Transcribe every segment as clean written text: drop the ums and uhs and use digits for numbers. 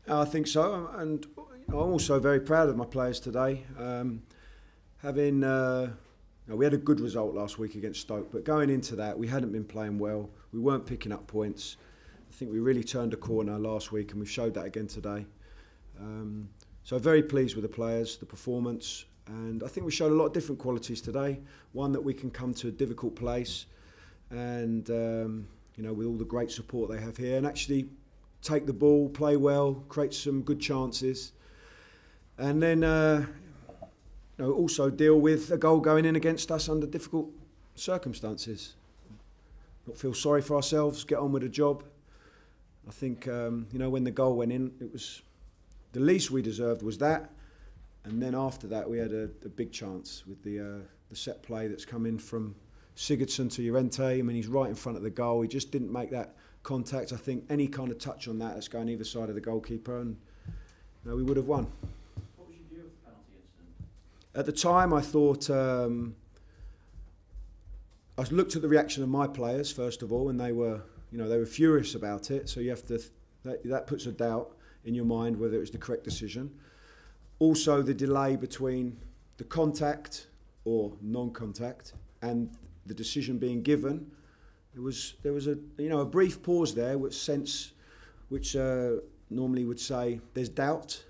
I think so, and I'm also very proud of my players today. We had a good result last week against Stoke, but going into that, we hadn't been playing well. We weren't picking up points. I think we really turned a corner last week, and we showed that again today. So very pleased with the players, the performance, and I think we showed a lot of different qualities today. One, that we can come to a difficult place, and with all the great support they have here, and actually take the ball, play well, create some good chances, and then also deal with a goal going in against us under difficult circumstances. Not feel sorry for ourselves, get on with the job. I think when the goal went in, it was the least we deserved was that, and then after that we had a big chance with the set play that's come in from Sigurdsson to Llorente. I mean, he's right in front of the goal. He just didn't make that contact. I think any kind of touch on that's going either side of the goalkeeper, and we would have won. What was your view of the penalty incident? At the time, I thought I looked at the reaction of my players first of all, and they were furious about it. So you have to that puts a doubt in your mind whether it was the correct decision. Also, the delay between the contact or non-contact and the decision being given. There was a brief pause there, which normally would say there's doubt.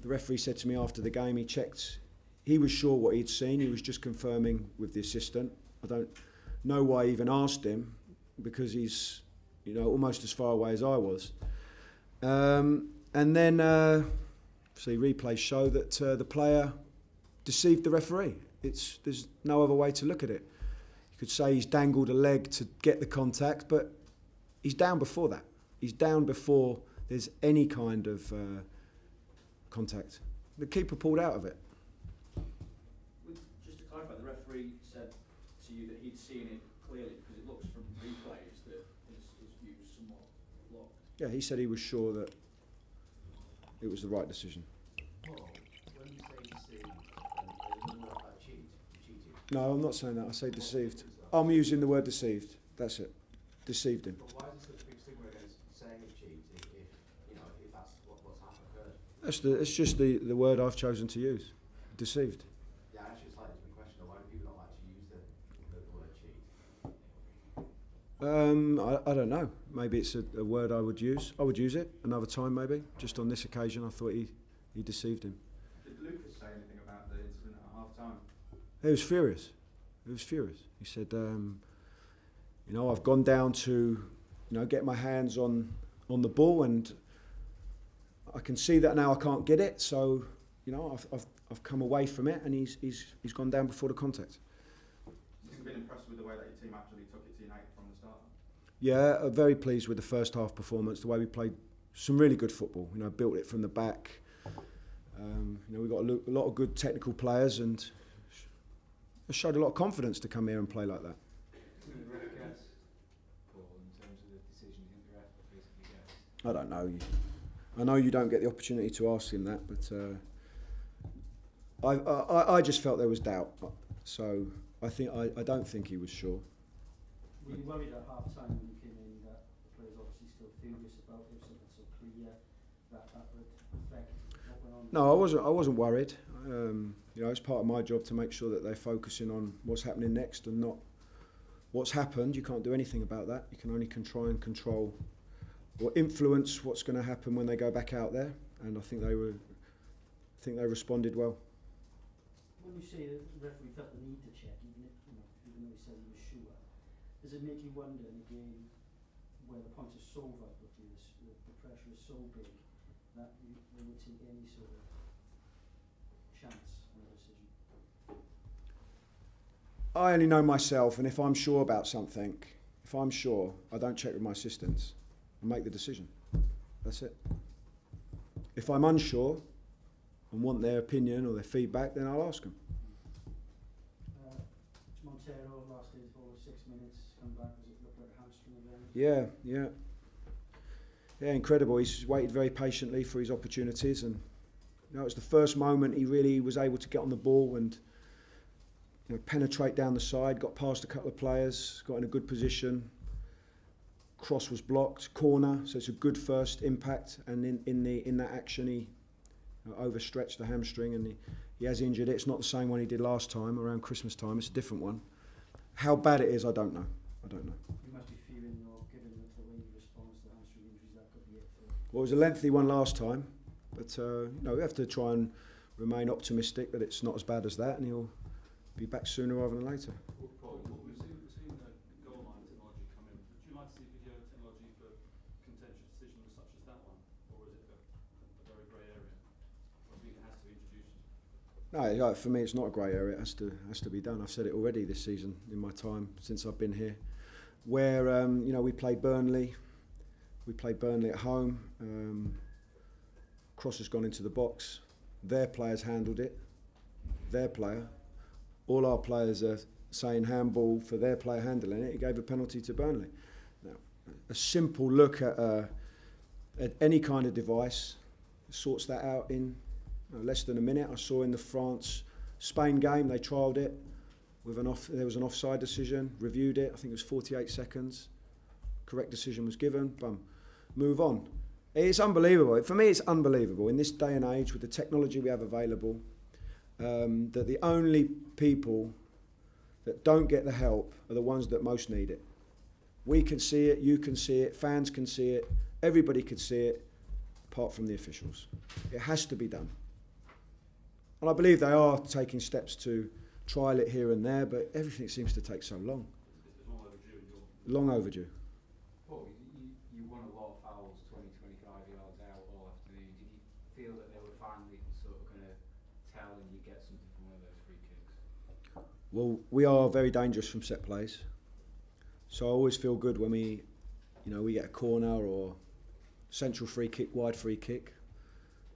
The referee said to me after the game, he checked. He was sure what he'd seen. He was just confirming with the assistant. I don't know why I even asked him, because he's almost as far away as I was. And then replays show that the player deceived the referee. There's no other way to look at it. You could say he's dangled a leg to get the contact, but he's down before that. He's down before there's any kind of contact. The keeper pulled out of it. Just to clarify, the referee said to you that he'd seen it clearly, because it looks from replays that his view's somewhat blocked. Yeah, he said he was sure that it was the right decision. Paul, when you say deceived, cheating? No, I'm not saying that. I say deceived. I'm using the word deceived. That's it. Deceived him. But why is there such a big stigma against saying it's cheating if that's what's occurred? It's just the word I've chosen to use. Deceived. Yeah, actually, it's slightly different question. Why do people not like to use the word cheat? I don't know. Maybe it's a word I would use. I would use it another time, maybe. Just on this occasion, I thought he deceived him. Did Lucas say anything about the incident at half time? He was furious. He said, I've gone down to, get my hands on the ball, and I can see that now I can't get it. So, I've come away from it, and he's gone down before the contact. You've been impressed with the way that your team actually took it to United from the start? Yeah, very pleased with the first half performance. The way we played some really good football. Built it from the back. We got a lot of good technical players, and it showed a lot of confidence to come here and play like that. Paul, in terms of the decision you think the ref basically gets? I don't know. I know you don't get the opportunity to ask him that, but I just felt there was doubt. So I don't think he was sure. Were you worried at half time when you came in that the players obviously still furious about it, something so clear that would affect what went on? No, I wasn't worried. It's part of my job to make sure that they're focusing on what's happening next and not what's happened. You can't do anything about that. You can only try and control or influence what's going to happen when they go back out there. And I think they responded well. When you say that the referee felt the need to check, even though he said he was sure, does it make you wonder in a game where the points are so vital for you, the pressure is so big that they would take any sort of chance on a decision? I only know myself, and if I'm sure about something, I don't check with my assistants. I make the decision. That's it. If I'm unsure and want their opinion or their feedback, then I'll ask them. Montero lasted over 6 minutes, come back, does it look like a hamstring again? Yeah, incredible. He's waited very patiently for his opportunities, and it was the first moment he really was able to get on the ball and penetrate down the side, got past a couple of players, got in a good position, cross was blocked, corner, so it's a good first impact. And in that action, he overstretched the hamstring, and he has injured it. It's not the same one he did last time around Christmas time. It's a different one. How bad it is, I don't know. You must be fearing, though, given the way he responds to hamstring injuries, that could be it. Well, it was a lengthy one last time, but we have to try and remain optimistic that it's not as bad as that, and he'll be back sooner rather than later. Paul, we've seen the goal line technology come in. Would you like to see video technology for contentious decisions such as that one, or is it a very grey area? Or do you think it has to be introduced? No, for me it's not a grey area. It has to be done. I've said it already this season in my time since I've been here, where we played Burnley. We played Burnley at home. Cross has gone into the box. Their players handled it. Their player. All our players are saying handball for their player handling it. He gave a penalty to Burnley. Now, a simple look at any kind of device sorts that out in less than a minute. I saw in the France-Spain game, they trialled it with there was an offside decision, reviewed it, I think it was 48 seconds. Correct decision was given, boom, move on. It's unbelievable. For me, it's unbelievable in this day and age with the technology we have available, that the only people that don't get the help are the ones that most need it. We can see it, you can see it, fans can see it, everybody can see it, apart from the officials. It has to be done. And I believe they are taking steps to trial it here and there, but everything seems to take so long. It's long overdue. Long overdue. Paul, you won a lot of fouls 20, 25 yards out all afternoon. Did you feel that they were finally sort of going to tell and you get something from one of those free kicks? Well, we are very dangerous from set plays. So I always feel good when we get a corner or central free kick, wide free kick.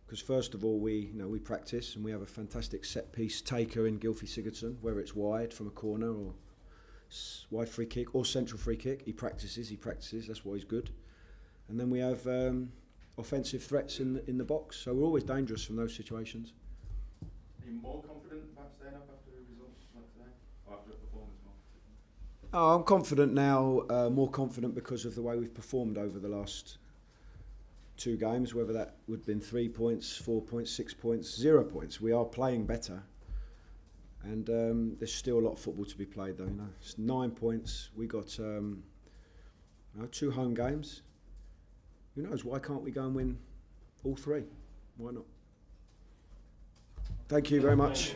Because first of all, we practice and we have a fantastic set piece taker in Gylfi Sigurdsson, whether it's wide from a corner or wide free kick or central free kick. He practices, that's why he's good. And then we have offensive threats in the box, so we're always dangerous from those situations. Are you more confident about staying up after the results like today? Or after a performance more? Oh, I'm confident now, more confident because of the way we've performed over the last 2 games, whether that would have been 3 points, 4 points, 6 points, 0 points. We are playing better, and there's still a lot of football to be played, though. It's 9 points. We got 2 home games. Who knows? Why can't we go and win all 3? Why not? Thank you very much.